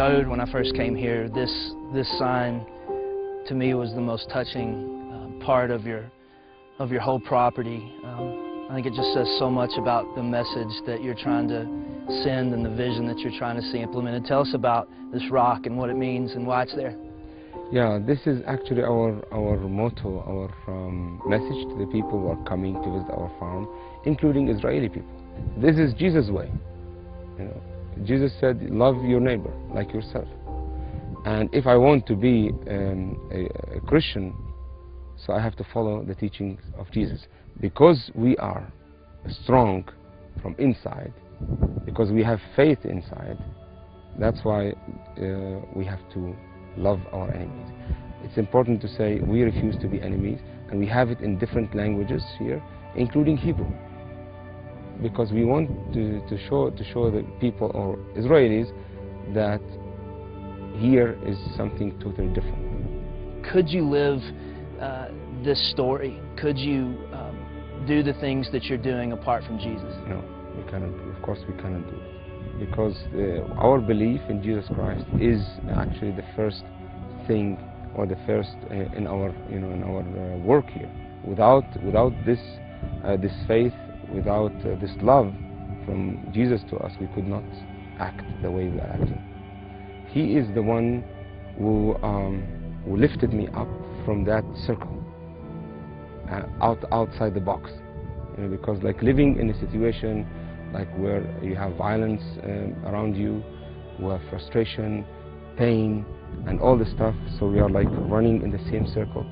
Daoud, when I first came here, this sign to me was the most touching part of your whole property. I think it just says so much about the message that you're trying to send and the vision that you're trying to see implemented. Tell us about this rock and what it means and why it's there. Yeah, this is actually our motto, our message to the people who are coming to visit our farm, including Israeli people. This is Jesus' way. You know, Jesus said, love your neighbor like yourself. And if I want to be a Christian, so I have to follow the teachings of Jesus. Because we are strong from inside, because we have faith inside, that's why we have to love our enemies. It's important to say we refuse to be enemies, and we have it in different languages here, including Hebrew, because we want to show the people or Israelis that here is something totally different. Could you live this story? Could you do the things that you're doing apart from Jesus? No, we cannot. Of course, we cannot do it, because our belief in Jesus Christ is actually the first thing, or the first in our work here. Without this faith, without this love from Jesus to us, we could not act the way we are acting. He is the one who lifted me up from that circle, outside the box. You know, because like living in a situation like where you have violence around you, we have frustration, pain, and all this stuff. So we are like running in the same circle,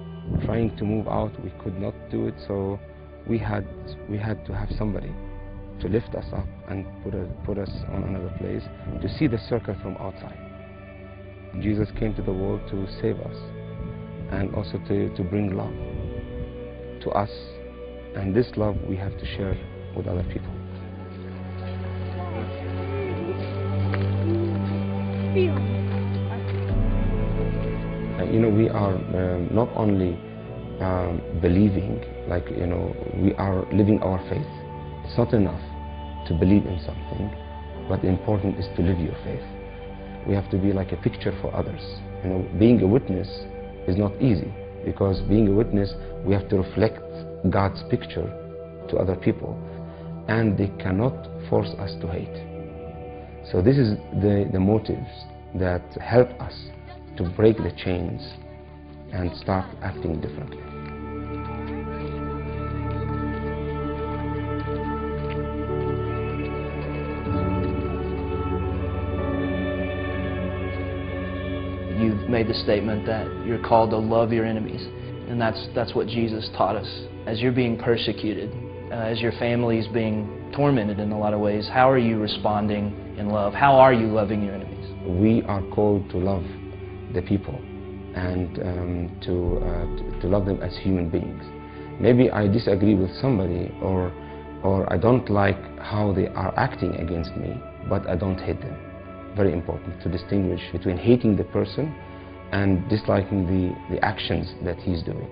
trying to move out. We could not do it, so we had to have somebody to lift us up and put us on another place, to see the circle from outside. Jesus came to the world to save us, and also to bring love to us, and this love we have to share with other people. You know, we are not only believing, like, you know, we are living our faith. It's not enough to believe in something, but the important is to live your faith. We have to be like a picture for others. You know, being a witness is not easy, because being a witness, we have to reflect God's picture to other people, and they cannot force us to hate. So this is the motives that help us to break the chains and start acting differently. You've made the statement that you're called to love your enemies, and that's what Jesus taught us. As you're being persecuted, as your family is being tormented in a lot of ways, how are you responding in love? How are you loving your enemies? We are called to love the people and to love them as human beings. Maybe I disagree with somebody, or I don't like how they are acting against me, but I don't hate them. Very important to distinguish between hating the person and disliking the actions that he's doing.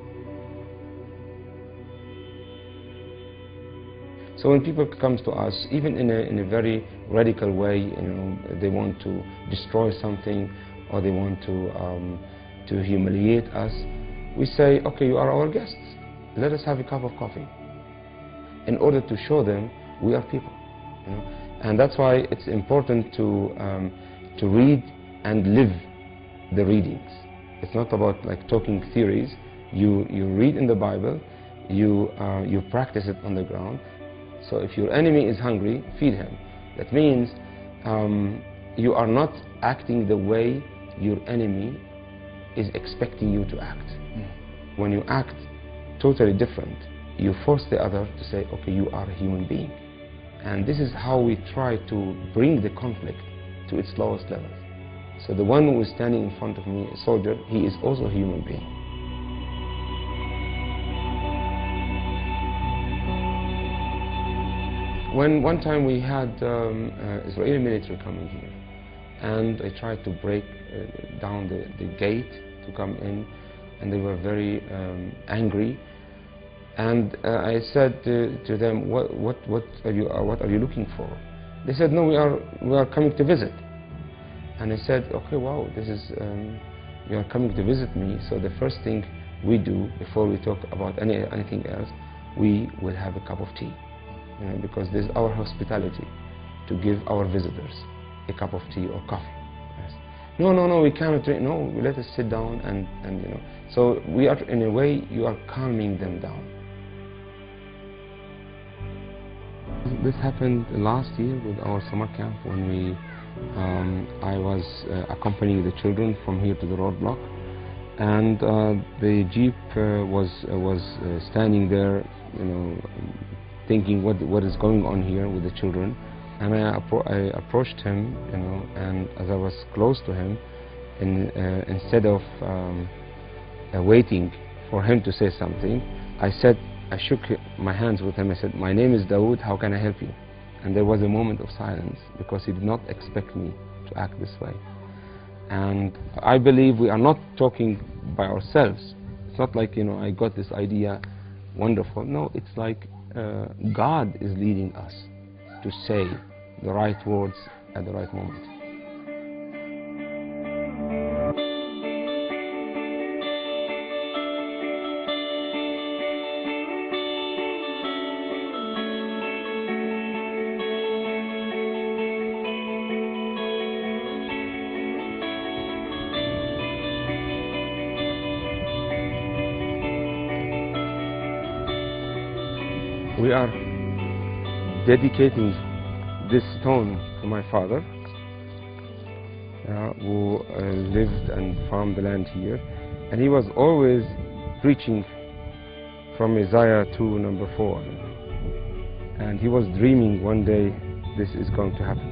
So when people come to us, even in a very radical way, you know, they want to destroy something, or they want to humiliate us, we say, okay, you are our guests. Let us have a cup of coffee, in order to show them we are people. You know? And that's why it's important to read and live the readings. It's not about like talking theories. You read in the Bible, you practice it on the ground. So if your enemy is hungry, feed him. That means you are not acting the way your enemy is expecting you to act. When you act totally different, you force the other to say, okay, you are a human being. And this is how we try to bring the conflict to its lowest level. So the one who is standing in front of me, a soldier, he is also a human being. When one time we had Israeli military coming here, and they tried to break down the gate to come in, and they were very angry. And I said to them, what are you looking for? They said, no, we are coming to visit. And I said, okay, wow, this is, you are coming to visit me, so the first thing we do before we talk about anything else, we will have a cup of tea, you know, because this is our hospitality, to give our visitors a cup of tea or coffee. Yes. No, we cannot drink. No, let us sit down and you know. So we are, in a way, you are calming them down. This happened last year with our summer camp when I was accompanying the children from here to the roadblock, and the jeep was standing there, you know, thinking what is going on here with the children. And I approached him, you know, and as I was close to him, instead of waiting for him to say something, I shook my hands with him. I said, "My name is Daoud, how can I help you?" And there was a moment of silence because he did not expect me to act this way. And I believe we are not talking by ourselves. It's not like, you know, I got this idea, wonderful. No, it's like God is leading us to say the right words at the right moment. We are dedicating this stone to my father, who lived and farmed the land here, and he was always preaching from Isaiah 2:4, and he was dreaming one day this is going to happen.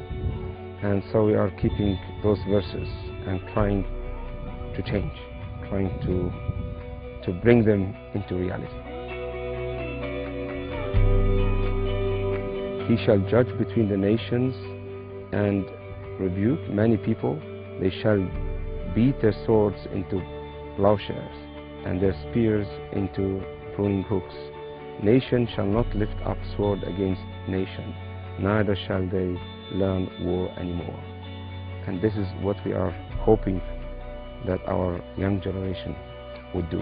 And so we are keeping those verses and trying to change, trying to bring them into reality. He shall judge between the nations and rebuke many people. They shall beat their swords into plowshares and their spears into pruning hooks. Nation shall not lift up sword against nation, neither shall they learn war anymore. And this is what we are hoping that our young generation would do.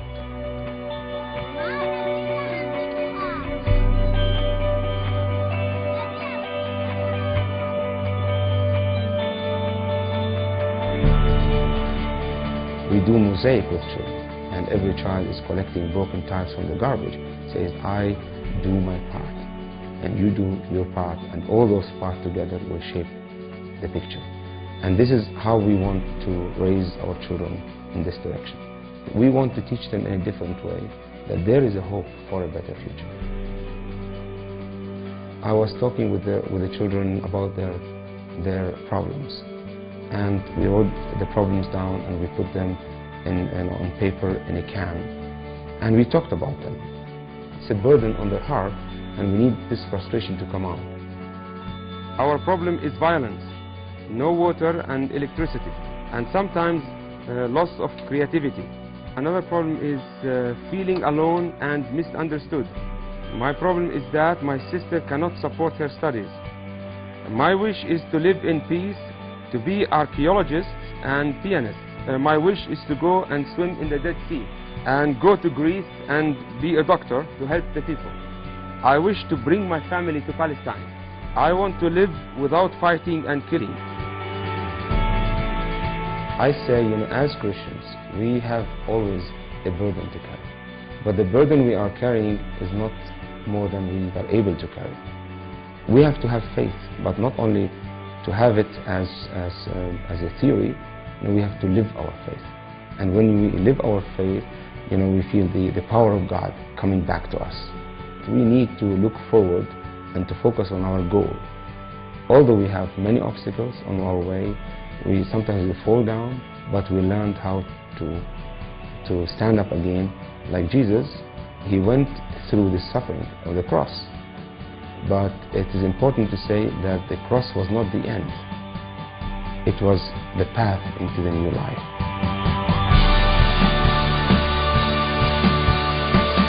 We do mosaic with children, and every child is collecting broken tiles from the garbage. Says, I do my part, and you do your part, and all those parts together will shape the picture. And this is how we want to raise our children in this direction. We want to teach them in a different way, that there is a hope for a better future. I was talking with the children about their problems. And we wrote the problems down and we put them on paper in a can. And we talked about them. It's a burden on their heart, and we need this frustration to come out. Our problem is violence, no water and electricity, and sometimes loss of creativity. Another problem is feeling alone and misunderstood. My problem is that my sister cannot support her studies. My wish is to live in peace, to be archaeologists and pianists. My wish is to go and swim in the Dead Sea and go to Greece and be a doctor to help the people. I wish to bring my family to Palestine. I want to live without fighting and killing. I say, you know, as Christians, we have always a burden to carry. But the burden we are carrying is not more than we are able to carry. We have to have faith, but not only to have it as a theory. You know, we have to live our faith. And when we live our faith, you know, we feel the power of God coming back to us. We need to look forward and to focus on our goal. Although we have many obstacles on our way, sometimes we fall down, but we learned how to stand up again. Like Jesus, he went through the suffering of the cross. But it is important to say that the cross was not the end. It was the path into the new life.